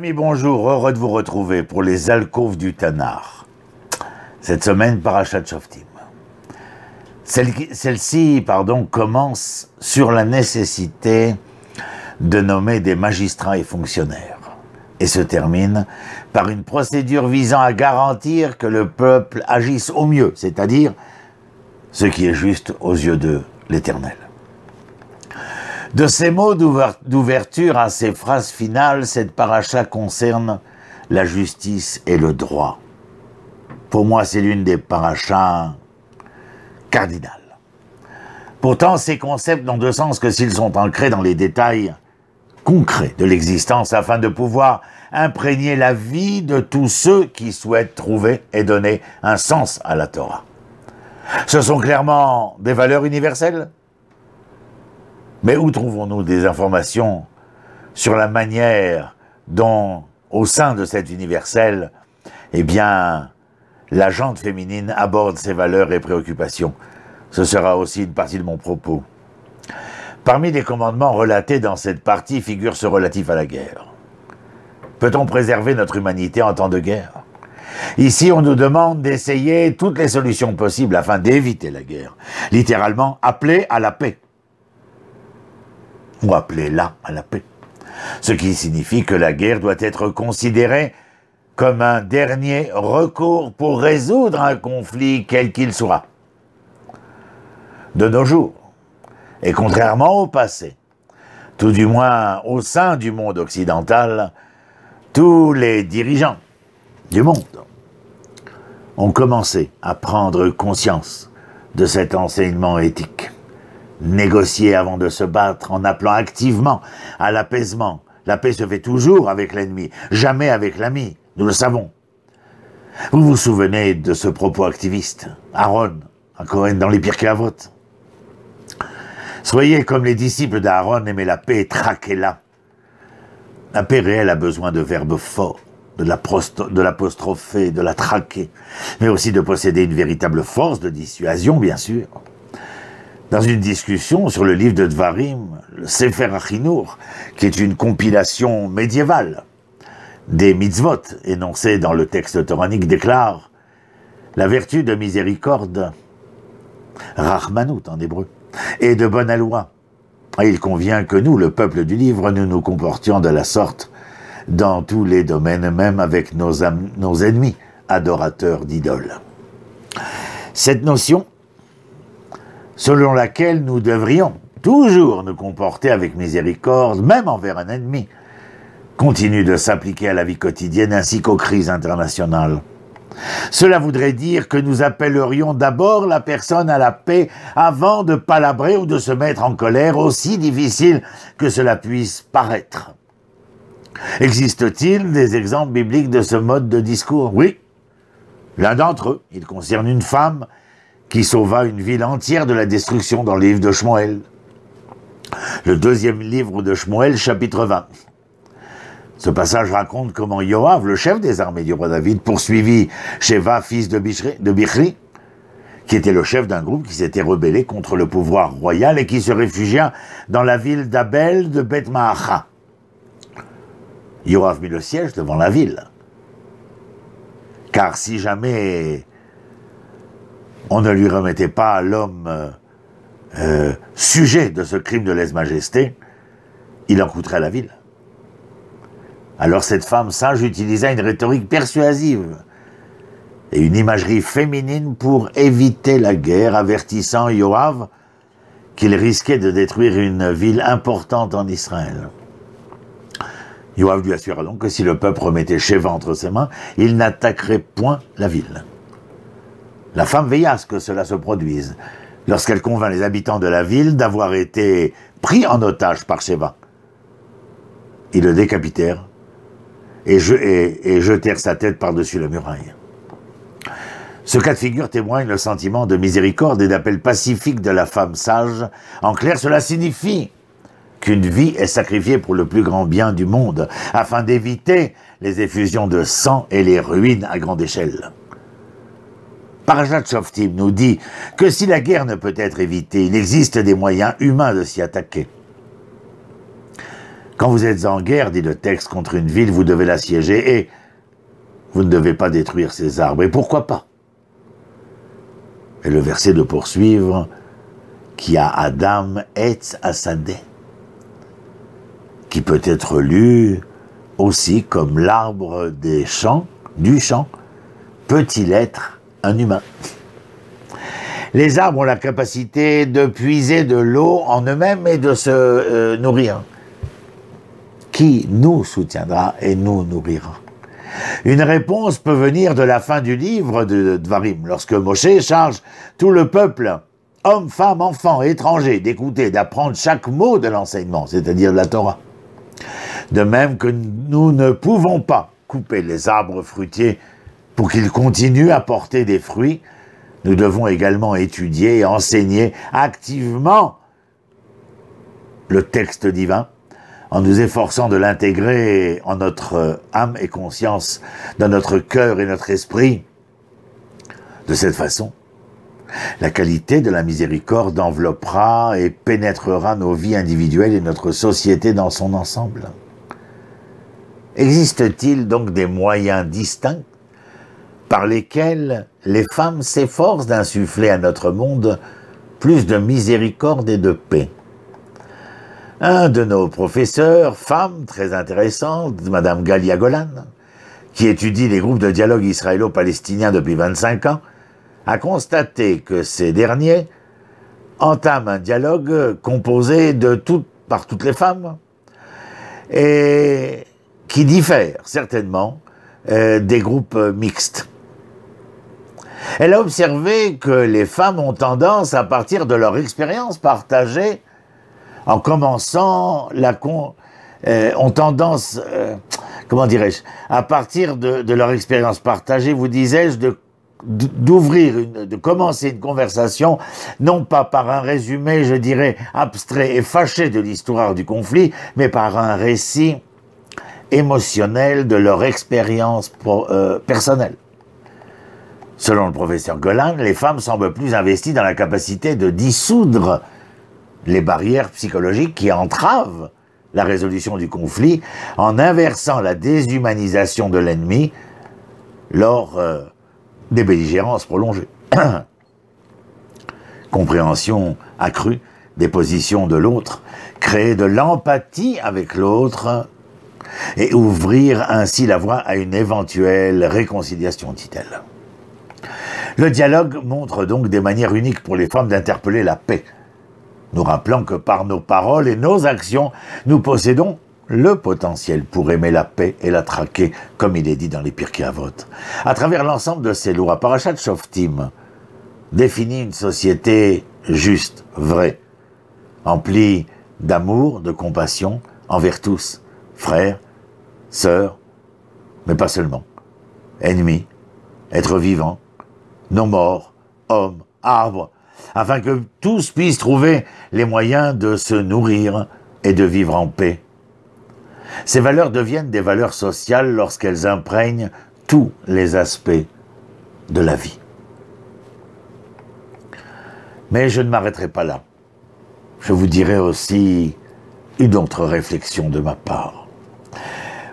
Amis, bonjour, heureux de vous retrouver pour les alcôves du Tanakh. Cette semaine, Parashat Shoftim. Celle-ci, commence sur la nécessité de nommer des magistrats et fonctionnaires et se termine par une procédure visant à garantir que le peuple agisse au mieux, c'est-à-dire ce qui est juste aux yeux de l'Éternel. De ces mots d'ouverture à ces phrases finales, cette paracha concerne la justice et le droit. Pour moi, c'est l'une des parachas cardinales. Pourtant, ces concepts n'ont de sens que s'ils sont ancrés dans les détails concrets de l'existence afin de pouvoir imprégner la vie de tous ceux qui souhaitent trouver et donner un sens à la Torah. Ce sont clairement des valeurs universelles. Mais où trouvons-nous des informations sur la manière dont, au sein de cet universel, la gente féminine aborde ses valeurs et préoccupations? Ce sera aussi une partie de mon propos. Parmi les commandements relatés dans cette partie figure ce relatif à la guerre. Peut-on préserver notre humanité en temps de guerre? Ici, on nous demande d'essayer toutes les solutions possibles afin d'éviter la guerre. Littéralement, appeler à la paix. Ou appelez-la à la paix. Ce qui signifie que la guerre doit être considérée comme un dernier recours pour résoudre un conflit quel qu'il soit. De nos jours, et contrairement au passé, tout du moins au sein du monde occidental, tous les dirigeants du monde ont commencé à prendre conscience de cet enseignement éthique. Négocier avant de se battre en appelant activement à l'apaisement. La paix se fait toujours avec l'ennemi, jamais avec l'ami, nous le savons. Vous vous souvenez de ce propos activiste, Aaron, à Cohen dans les Pirkei Avot. Soyez comme les disciples d'Aaron, aimez la paix et traquez-la. La paix réelle a besoin de verbes forts, de l'apostropher, de la traquer, mais aussi de posséder une véritable force de dissuasion, bien sûr. Dans une discussion sur le livre de Dvarim, le Sefer HaChinour, qui est une compilation médiévale des mitzvot énoncées dans le texte toranique, déclare la vertu de miséricorde, Rachmanout en hébreu, et de bonne aloi. Et il convient que nous, le peuple du livre, nous nous comportions de la sorte dans tous les domaines, même avec nos ennemis, adorateurs d'idoles. Cette notion, selon laquelle nous devrions toujours nous comporter avec miséricorde, même envers un ennemi, continue de s'appliquer à la vie quotidienne ainsi qu'aux crises internationales. Cela voudrait dire que nous appellerions d'abord la personne à la paix avant de palabrer ou de se mettre en colère, aussi difficile que cela puisse paraître. Existe-t-il des exemples bibliques de ce mode de discours? Oui. L'un d'entre eux, il concerne une femme qui sauva une ville entière de la destruction dans le livre de Shmuel. Le deuxième livre de Shmuel, chapitre 20. Ce passage raconte comment Yoav, le chef des armées du roi David, poursuivit Sheva, fils de Bichri, qui était le chef d'un groupe qui s'était rebellé contre le pouvoir royal et qui se réfugia dans la ville d'Abel de Beth Maacha. Yoav mit le siège devant la ville. Car si jamais on ne lui remettait pas l'homme sujet de ce crime de lèse-majesté, il en coûterait à la ville. Alors cette femme sage utilisa une rhétorique persuasive et une imagerie féminine pour éviter la guerre, avertissant Yoav qu'il risquait de détruire une ville importante en Israël. Yoav lui assura donc que si le peuple remettait Sheva entre ses mains, il n'attaquerait point la ville. La femme veilla à ce que cela se produise, lorsqu'elle convainc les habitants de la ville d'avoir été pris en otage par Sheva. Ils le décapitèrent et jetèrent sa tête par-dessus la muraille. Ce cas de figure témoigne le sentiment de miséricorde et d'appel pacifique de la femme sage. En clair, cela signifie qu'une vie est sacrifiée pour le plus grand bien du monde, afin d'éviter les effusions de sang et les ruines à grande échelle. Parashat Shoftim nous dit que si la guerre ne peut être évitée, il existe des moyens humains de s'y attaquer. Quand vous êtes en guerre, dit le texte, contre une ville, vous devez l'assiéger et vous ne devez pas détruire ses arbres. Et pourquoi pas? Et le verset de poursuivre, qui a Adam Etz Asadeh, qui peut être lu aussi comme l'arbre des champs, du champ, peut-il être un humain? Les arbres ont la capacité de puiser de l'eau en eux-mêmes et de se nourrir. Qui nous soutiendra et nous nourrira? Une réponse peut venir de la fin du livre de Dvarim, lorsque Moshe charge tout le peuple, hommes, femmes, enfants, étrangers, d'écouter, d'apprendre chaque mot de l'enseignement, c'est-à-dire de la Torah. De même que nous ne pouvons pas couper les arbres fruitiers pour qu'ils continuent à porter des fruits, nous devons également étudier et enseigner activement le texte divin, en nous efforçant de l'intégrer en notre âme et conscience, dans notre cœur et notre esprit. De cette façon, la qualité de la miséricorde enveloppera et pénétrera nos vies individuelles et notre société dans son ensemble. Existe-t-il donc des moyens distincts par lesquels les femmes s'efforcent d'insuffler à notre monde plus de miséricorde et de paix? Un de nos professeurs, femme très intéressante, Madame Galia Golan, qui étudie les groupes de dialogue israélo-palestiniens depuis 25 ans, a constaté que ces derniers entament un dialogue composé par toutes les femmes et qui diffère certainement des groupes mixtes. Elle a observé que les femmes ont tendance, à partir de leur expérience partagée, en commençant à partir de leur expérience partagée, vous disais-je, de commencer une conversation, non pas par un résumé, je dirais, abstrait et fâché de l'histoire du conflit, mais par un récit émotionnel de leur expérience personnelle. Selon le professeur Golan, les femmes semblent plus investies dans la capacité de dissoudre les barrières psychologiques qui entravent la résolution du conflit en inversant la déshumanisation de l'ennemi lors des belligérances prolongées. Compréhension accrue des positions de l'autre, créer de l'empathie avec l'autre et ouvrir ainsi la voie à une éventuelle réconciliation, dit-elle. Le dialogue montre donc des manières uniques pour les femmes d'interpeller la paix, nous rappelant que par nos paroles et nos actions, nous possédons le potentiel pour aimer la paix et la traquer, comme il est dit dans les Pirkei Avot. À travers l'ensemble de ces lois, Parashat Shoftim définit une société juste, vraie, emplie d'amour, de compassion envers tous, frères, sœurs, mais pas seulement, ennemis, êtres vivants, non morts, hommes, arbres, afin que tous puissent trouver les moyens de se nourrir et de vivre en paix. Ces valeurs deviennent des valeurs sociales lorsqu'elles imprègnent tous les aspects de la vie. Mais je ne m'arrêterai pas là. Je vous dirai aussi une autre réflexion de ma part.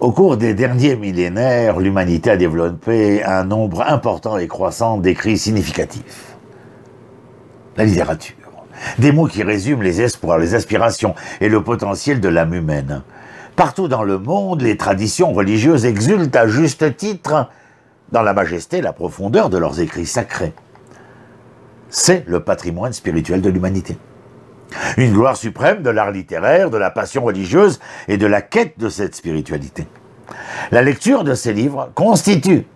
Au cours des derniers millénaires, l'humanité a développé un nombre important et croissant d'écrits significatifs. La littérature, des mots qui résument les espoirs, les aspirations et le potentiel de l'âme humaine. Partout dans le monde, les traditions religieuses exultent à juste titre dans la majesté et la profondeur de leurs écrits sacrés. C'est le patrimoine spirituel de l'humanité. Une gloire suprême de l'art littéraire, de la passion religieuse et de la quête de cette spiritualité. La lecture de ces livres constitue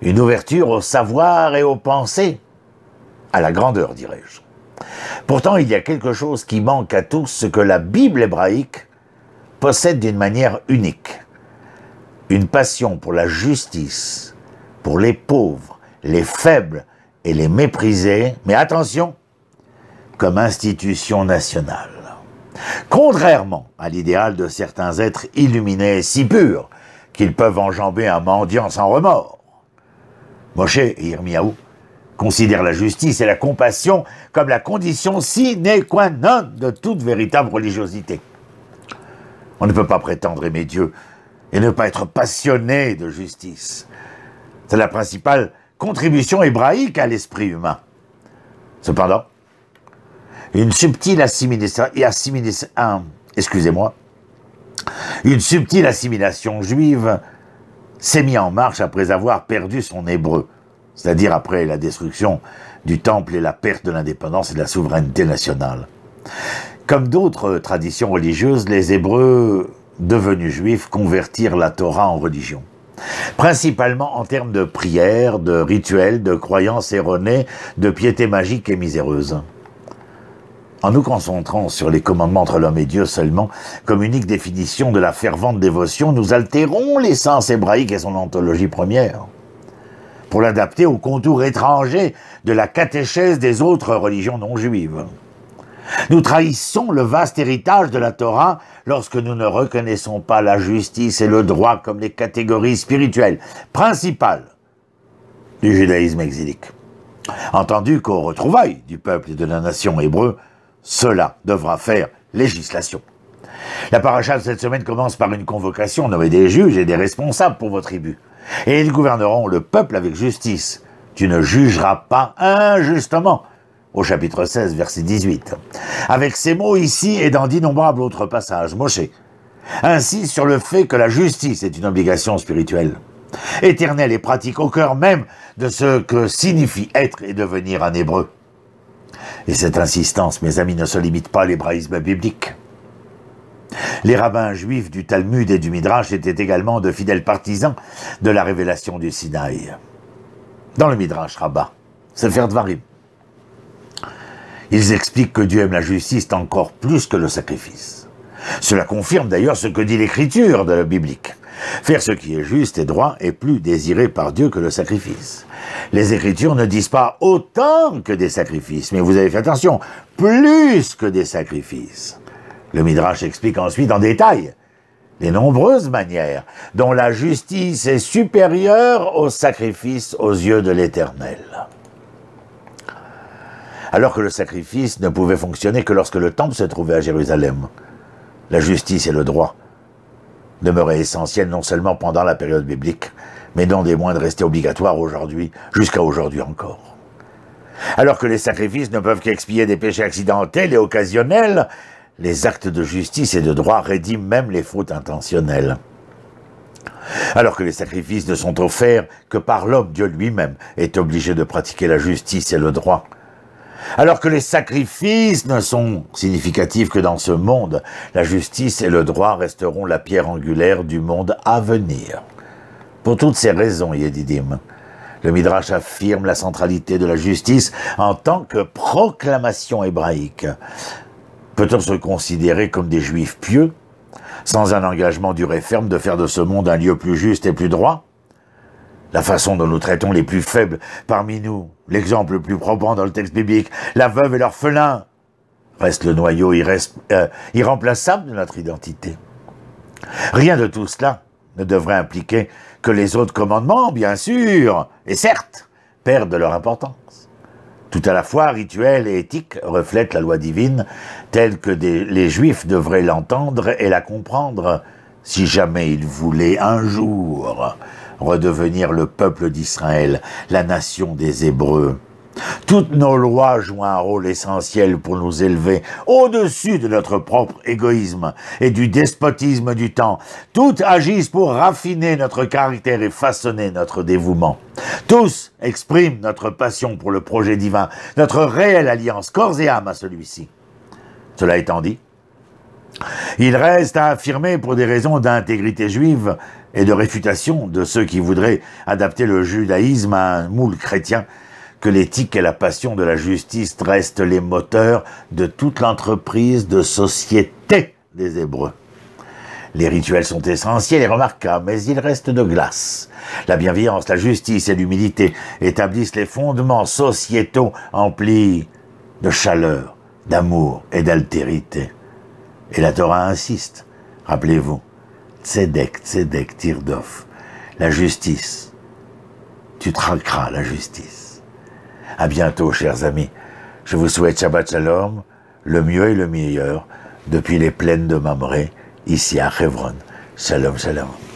une ouverture au savoir et aux pensées, à la grandeur, dirais-je. Pourtant, il y a quelque chose qui manque à tous, ce que la Bible hébraïque possède d'une manière unique. Une passion pour la justice, pour les pauvres, les faibles et les méprisés, mais attention, comme institution nationale. Contrairement à l'idéal de certains êtres illuminés si purs qu'ils peuvent enjamber un mendiant sans remords, Moshe et Yirmiyahu considèrent la justice et la compassion comme la condition sine qua non de toute véritable religiosité. On ne peut pas prétendre aimer Dieu et ne pas être passionné de justice. C'est la principale contribution hébraïque à l'esprit humain. Cependant, une subtile assimilation juive s'est mise en marche après avoir perdu son hébreu, c'est-à-dire après la destruction du temple et la perte de l'indépendance et de la souveraineté nationale. Comme d'autres traditions religieuses, les Hébreux devenus juifs convertirent la Torah en religion, principalement en termes de prières, de rituels, de croyances erronées, de piété magique et miséreuse. En nous concentrant sur les commandements entre l'homme et Dieu seulement, comme unique définition de la fervente dévotion, nous altérons l'essence hébraïque et son ontologie première, pour l'adapter aux contours étrangers de la catéchèse des autres religions non juives. Nous trahissons le vaste héritage de la Torah lorsque nous ne reconnaissons pas la justice et le droit comme les catégories spirituelles principales du judaïsme exilique. Entendu qu'aux retrouvailles du peuple et de la nation hébreu, cela devra faire législation. La paracha de cette semaine commence par une convocation nommée des juges et des responsables pour vos tribus. Et ils gouverneront le peuple avec justice. Tu ne jugeras pas injustement. Au chapitre 16, verset 18. Avec ces mots ici et dans d'innombrables autres passages, Moshe insiste sur le fait que la justice est une obligation spirituelle, éternelle et pratique au cœur même de ce que signifie être et devenir un hébreu. Et cette insistance, mes amis, ne se limite pas à l'hébraïsme biblique. Les rabbins juifs du Talmud et du Midrash étaient également de fidèles partisans de la révélation du Sinaï. Dans le Midrash Rabbah, Sefer Dvarim, ils expliquent que Dieu aime la justice encore plus que le sacrifice. Cela confirme d'ailleurs ce que dit l'écriture de la biblique. Faire ce qui est juste et droit est plus désiré par Dieu que le sacrifice. Les Écritures ne disent pas autant que des sacrifices, mais vous avez fait attention, plus que des sacrifices. Le Midrash explique ensuite en détail les nombreuses manières dont la justice est supérieure au sacrifice aux yeux de l'Éternel. Alors que le sacrifice ne pouvait fonctionner que lorsque le temple se trouvait à Jérusalem, la justice et le droit demeuraient essentiels non seulement pendant la période biblique, mais non des moindres restaient obligatoires aujourd'hui, jusqu'à aujourd'hui encore. Alors que les sacrifices ne peuvent qu'expier des péchés accidentels et occasionnels, les actes de justice et de droit rédiment même les fautes intentionnelles. Alors que les sacrifices ne sont offerts que par l'homme, Dieu lui-même est obligé de pratiquer la justice et le droit. Alors que les sacrifices ne sont significatifs que dans ce monde, la justice et le droit resteront la pierre angulaire du monde à venir. Pour toutes ces raisons, Yedidim, le Midrash affirme la centralité de la justice en tant que proclamation hébraïque. Peut-on se considérer comme des juifs pieux, sans un engagement dur et ferme de faire de ce monde un lieu plus juste et plus droit? La façon dont nous traitons les plus faibles parmi nous, l'exemple le plus probant dans le texte biblique, la veuve et l'orphelin, reste le noyau irremplaçable de notre identité. Rien de tout cela ne devrait impliquer que les autres commandements, bien sûr, et certes, perdent leur importance. Tout à la fois, rituel et éthique reflètent la loi divine telle que les Juifs devraient l'entendre et la comprendre si jamais ils voulaient un jour redevenir le peuple d'Israël, la nation des Hébreux. Toutes nos lois jouent un rôle essentiel pour nous élever au-dessus de notre propre égoïsme et du despotisme du temps. Toutes agissent pour raffiner notre caractère et façonner notre dévouement. Tous expriment notre passion pour le projet divin, notre réelle alliance corps et âme à celui-ci. Cela étant dit, il reste à affirmer pour des raisons d'intégrité juive et de réfutation de ceux qui voudraient adapter le judaïsme à un moule chrétien que l'éthique et la passion de la justice restent les moteurs de toute l'entreprise de société des Hébreux. Les rituels sont essentiels et remarquables, mais ils restent de glace. La bienveillance, la justice et l'humilité établissent les fondements sociétaux emplis de chaleur, d'amour et d'altérité. Et la Torah insiste, rappelez-vous, tzedek, tzedek, tirdof, la justice, tu traqueras la justice. À bientôt, chers amis. Je vous souhaite Shabbat Shalom, le mieux et le meilleur, depuis les plaines de Mamré, ici à Hebron. Shalom, shalom.